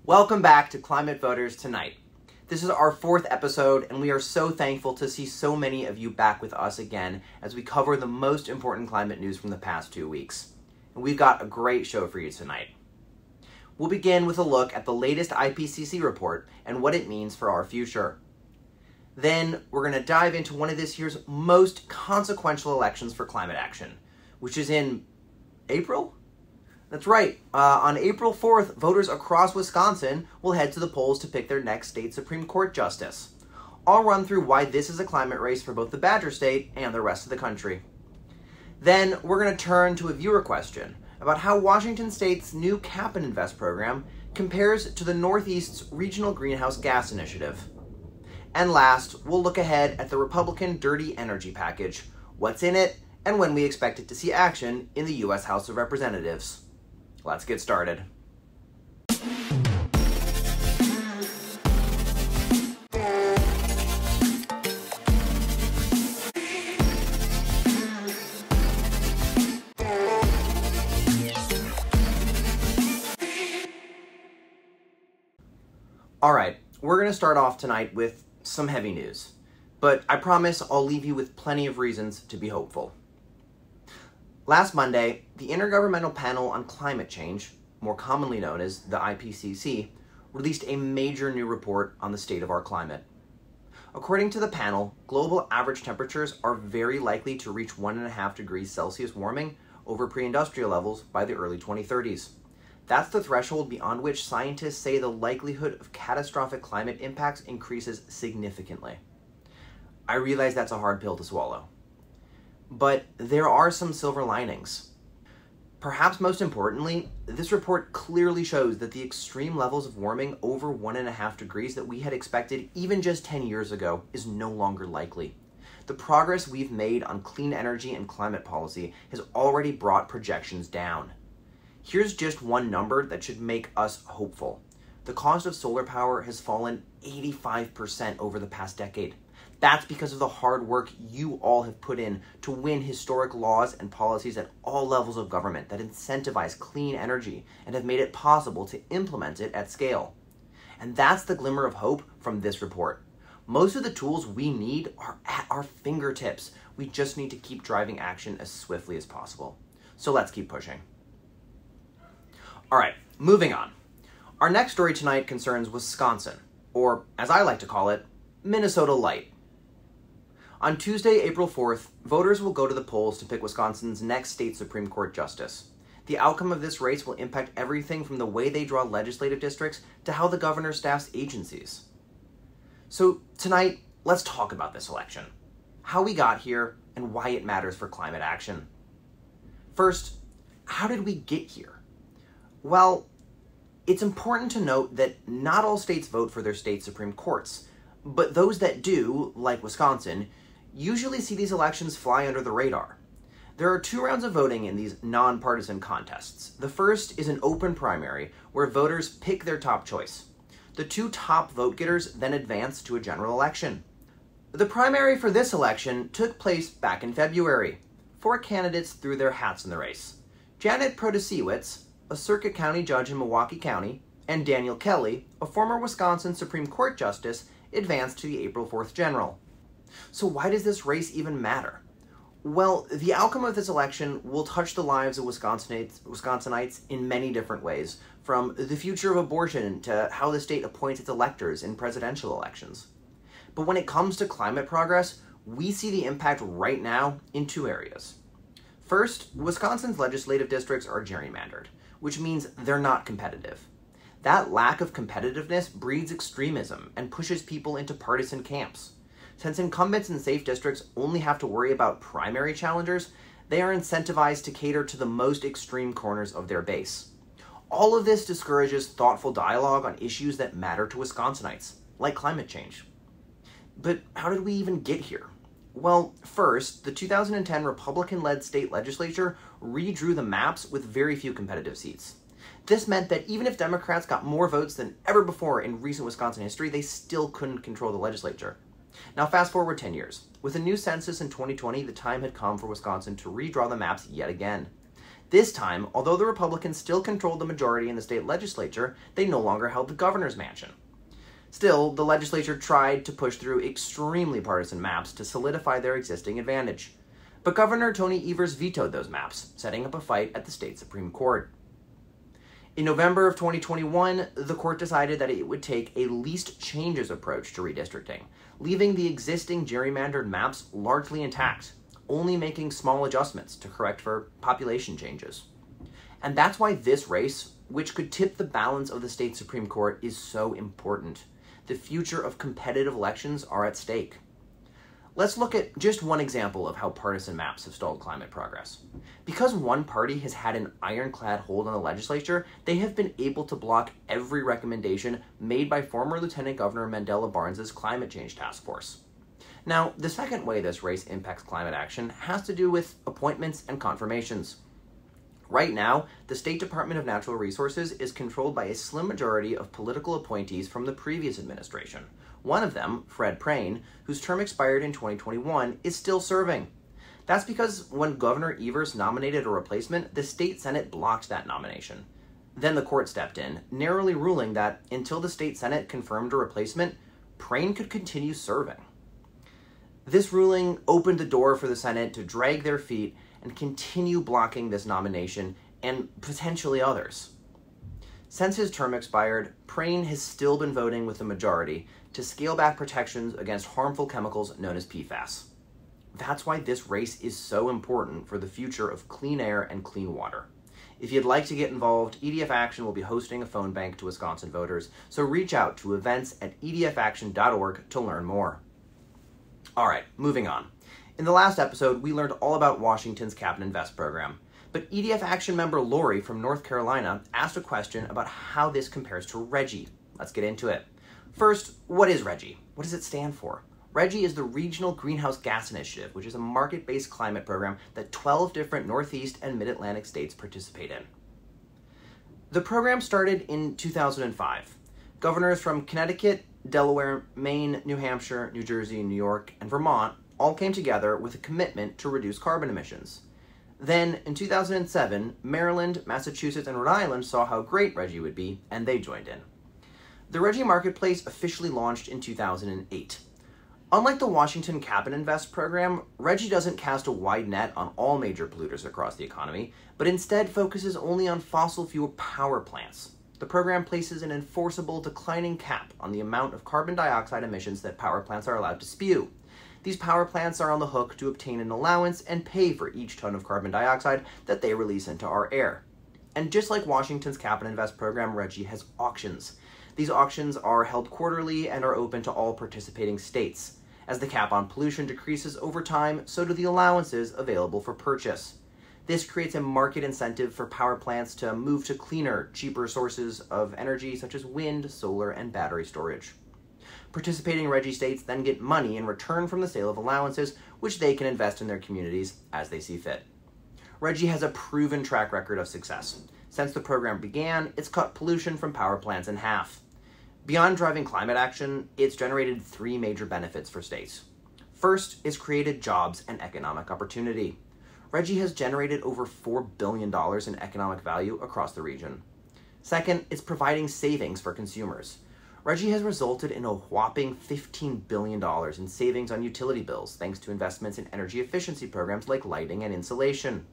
Welcome back to Climate Voters Tonight. This is our 4th episode, and we are so thankful to see so many of you back with us again as we cover the most important climate news from the past 2 weeks. And we've got a great show for you tonight. We'll begin with a look at the latest IPCC report and what it means for our future. Then we're going to dive into one of this year's most consequential elections for climate action, which is in April? That's right. On April 4th, voters across Wisconsin will head to the polls to pick their next state Supreme Court justice. I'll run through why this is a climate race for both the Badger State and the rest of the country. Then we're going to turn to a viewer question about how Washington State's new Cap and Invest program compares to the Northeast's Regional Greenhouse Gas Initiative. And last, we'll look ahead at the Republican Dirty Energy Package, what's in it, and when we expect it to see action in the U.S. House of Representatives. Let's get started. All right, we're going to start off tonight with some heavy news, but I promise I'll leave you with plenty of reasons to be hopeful. Last Monday, the Intergovernmental Panel on Climate Change, more commonly known as the IPCC, released a major new report on the state of our climate. According to the panel, global average temperatures are very likely to reach 1.5 degrees Celsius warming over pre-industrial levels by the early 2030s. That's the threshold beyond which scientists say the likelihood of catastrophic climate impacts increases significantly. I realize that's a hard pill to swallow. But there are some silver linings. Perhaps most importantly, this report clearly shows that the extreme levels of warming over 1.5 degrees that we had expected even just 10 years ago is no longer likely. The progress we've made on clean energy and climate policy has already brought projections down. Here's just one number that should make us hopeful. The cost of solar power has fallen 85% over the past decade. That's because of the hard work you all have put in to win historic laws and policies at all levels of government that incentivize clean energy and have made it possible to implement it at scale. And that's the glimmer of hope from this report. Most of the tools we need are at our fingertips. We just need to keep driving action as swiftly as possible. So let's keep pushing. All right, moving on. Our next story tonight concerns Wisconsin, or as I like to call it, Minnesota Light. On Tuesday, April 4th, voters will go to the polls to pick Wisconsin's next state Supreme Court justice. The outcome of this race will impact everything from the way they draw legislative districts to how the governor staffs agencies. So tonight, let's talk about this election, how we got here, and why it matters for climate action. First, how did we get here? Well, it's important to note that not all states vote for their state Supreme Courts, but those that do, like Wisconsin, usually see these elections fly under the radar. There are 2 rounds of voting in these nonpartisan contests. The first is an open primary, where voters pick their top choice. The 2 top vote getters then advance to a general election. The primary for this election took place back in February. 4 candidates threw their hats in the race. Janet Protasiewicz, a Circuit County judge in Milwaukee County, and Daniel Kelly, a former Wisconsin Supreme Court justice, advanced to the April 4th general. So why does this race even matter? Well, the outcome of this election will touch the lives of Wisconsinites in many different ways, from the future of abortion to how the state appoints its electors in presidential elections. But when it comes to climate progress, we see the impact right now in 2 areas. First, Wisconsin's legislative districts are gerrymandered, which means they're not competitive. That lack of competitiveness breeds extremism and pushes people into partisan camps. Since incumbents in safe districts only have to worry about primary challengers, they are incentivized to cater to the most extreme corners of their base. All of this discourages thoughtful dialogue on issues that matter to Wisconsinites, like climate change. But how did we even get here? Well, first, the 2010 Republican-led state legislature redrew the maps with very few competitive seats. This meant that even if Democrats got more votes than ever before in recent Wisconsin history, they still couldn't control the legislature. Now fast forward 10 years. With a new census in 2020, the time had come for Wisconsin to redraw the maps yet again. This time, although the Republicans still controlled the majority in the state legislature, they no longer held the governor's mansion. Still, the legislature tried to push through extremely partisan maps to solidify their existing advantage. But Governor Tony Evers vetoed those maps, setting up a fight at the state Supreme Court. In November of 2021, the court decided that it would take a least changes approach to redistricting, leaving the existing gerrymandered maps largely intact, only making small adjustments to correct for population changes. And that's why this race, which could tip the balance of the state Supreme Court, is so important. The future of competitive elections are at stake. Let's look at just one example of how partisan maps have stalled climate progress. Because one party has had an ironclad hold on the legislature, they have been able to block every recommendation made by former Lieutenant Governor Mandela Barnes's climate change task force. Now, the second way this race impacts climate action has to do with appointments and confirmations. Right now, the State Department of Natural Resources is controlled by a slim majority of political appointees from the previous administration. One of them, Fred Prayne, whose term expired in 2021, is still serving. That's because when Governor Evers nominated a replacement, the state Senate blocked that nomination. Then the court stepped in, narrowly ruling that until the state Senate confirmed a replacement, Prayne could continue serving. This ruling opened the door for the Senate to drag their feet and continue blocking this nomination and potentially others. Since his term expired, Prayne has still been voting with the majority to scale back protections against harmful chemicals known as PFAS. That's why this race is so important for the future of clean air and clean water. If you'd like to get involved, EDF Action will be hosting a phone bank to Wisconsin voters, so reach out to events@edfaction.org to learn more. All right, moving on. In the last episode, we learned all about Washington's Cap and Invest program, but EDF Action member Lori from North Carolina asked a question about how this compares to Reggie. Let's get into it. First, what is Reggie? What does it stand for? Reggie is the Regional Greenhouse Gas Initiative, which is a market-based climate program that 12 different Northeast and Mid-Atlantic states participate in. The program started in 2005. Governors from Connecticut, Delaware, Maine, New Hampshire, New Jersey, New York, and Vermont all came together with a commitment to reduce carbon emissions. Then, in 2007, Maryland, Massachusetts, and Rhode Island saw how great Reggie would be, and they joined in. The Reggie Marketplace officially launched in 2008. Unlike the Washington Cap and Invest program, Reggie doesn't cast a wide net on all major polluters across the economy, but instead focuses only on fossil fuel power plants. The program places an enforceable declining cap on the amount of carbon dioxide emissions that power plants are allowed to spew. These power plants are on the hook to obtain an allowance and pay for each ton of carbon dioxide that they release into our air. And just like Washington's Cap and Invest program, Reggie has auctions. These auctions are held quarterly and are open to all participating states. As the cap on pollution decreases over time, so do the allowances available for purchase. This creates a market incentive for power plants to move to cleaner, cheaper sources of energy such as wind, solar, and battery storage. Participating Reggie states then get money in return from the sale of allowances, which they can invest in their communities as they see fit. Reggie has a proven track record of success. Since the program began, it's cut pollution from power plants in half. Beyond driving climate action, it's generated 3 major benefits for states. First, it's created jobs and economic opportunity. Reggie has generated over $4 billion in economic value across the region. Second, it's providing savings for consumers. Reggie has resulted in a whopping $15 billion in savings on utility bills thanks to investments in energy efficiency programs like lighting and insulation.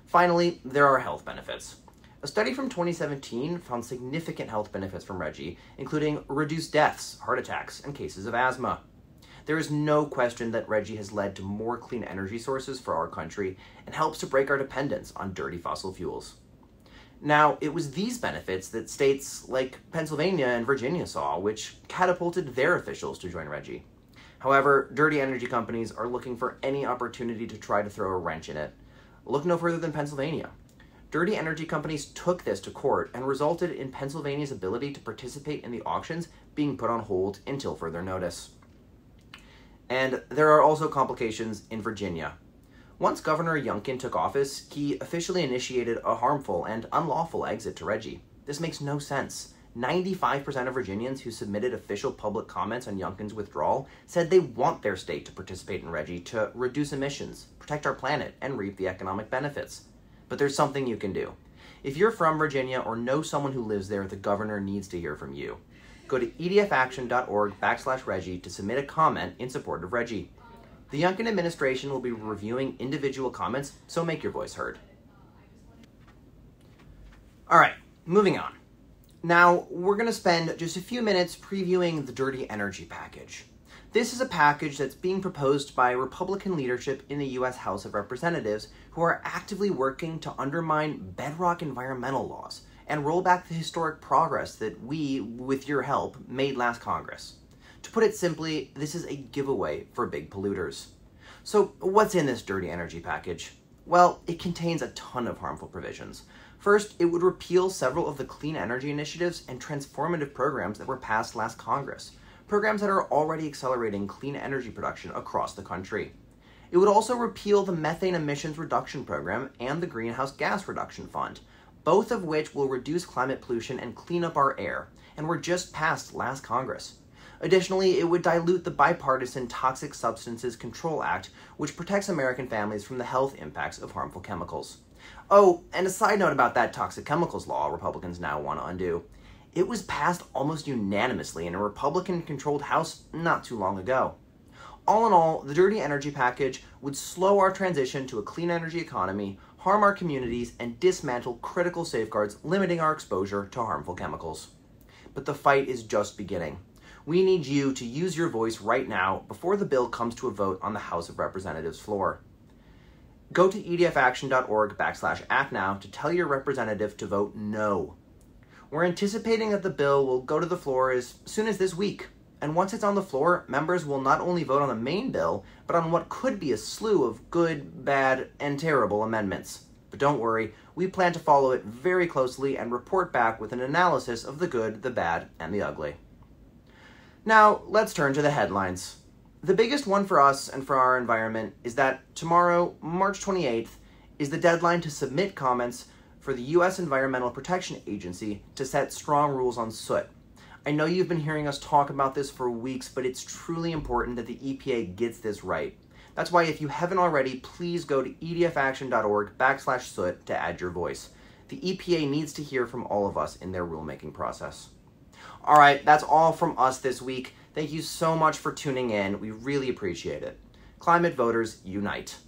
Finally, there are health benefits. A study from 2017 found significant health benefits from Reggie, including reduced deaths, heart attacks, and cases of asthma. There is no question that Reggie has led to more clean energy sources for our country and helps to break our dependence on dirty fossil fuels. Now, it was these benefits that states like Pennsylvania and Virginia saw, which catapulted their officials to join Reggie. However, dirty energy companies are looking for any opportunity to try to throw a wrench in it. Look no further than Pennsylvania. Dirty energy companies took this to court and resulted in Pennsylvania's ability to participate in the auctions being put on hold until further notice. And there are also complications in Virginia. Once Governor Youngkin took office, he officially initiated a harmful and unlawful exit to Reggie. This makes no sense. 95% of Virginians who submitted official public comments on Youngkin's withdrawal said they want their state to participate in Reggie to reduce emissions, protect our planet, and reap the economic benefits. but there's something you can do. If you're from Virginia or know someone who lives there, the governor needs to hear from you. Go to edfaction.org/Reggie to submit a comment in support of Reggie. The Youngkin administration will be reviewing individual comments, so make your voice heard. All right, moving on. Now, we're going to spend just a few minutes previewing the dirty energy package. This is a package that's being proposed by Republican leadership in the U.S. House of Representatives who are actively working to undermine bedrock environmental laws and roll back the historic progress that we, with your help, made last Congress. To put it simply, this is a giveaway for big polluters. So what's in this dirty energy package? Well, it contains a ton of harmful provisions. First, it would repeal several of the clean energy initiatives and transformative programs that were passed last Congress, programs that are already accelerating clean energy production across the country. It would also repeal the methane emissions reduction program and the greenhouse gas reduction fund, both of which will reduce climate pollution and clean up our air, and were just passed last Congress. Additionally, it would dilute the bipartisan Toxic Substances Control Act, which protects American families from the health impacts of harmful chemicals. Oh, and a side note about that toxic chemicals law Republicans now want to undo. It was passed almost unanimously in a Republican-controlled House not too long ago. All in all, the dirty energy package would slow our transition to a clean energy economy, harm our communities, and dismantle critical safeguards limiting our exposure to harmful chemicals. But the fight is just beginning. We need you to use your voice right now before the bill comes to a vote on the House of Representatives floor. Go to edfaction.org/act now to tell your representative to vote no. We're anticipating that the bill will go to the floor as soon as this week, and once it's on the floor, members will not only vote on the main bill, but on what could be a slew of good, bad, and terrible amendments. But don't worry, we plan to follow it very closely and report back with an analysis of the good, the bad, and the ugly. Now, let's turn to the headlines. The biggest one for us and for our environment is that tomorrow, March 28th, is the deadline to submit comments for the U.S. Environmental Protection Agency to set strong rules on soot. I know you've been hearing us talk about this for weeks, but it's truly important that the EPA gets this right. That's why if you haven't already, please go to edfaction.org/soot to add your voice. The EPA needs to hear from all of us in their rulemaking process. All right, that's all from us this week. Thank you so much for tuning in. We really appreciate it. Climate voters, unite.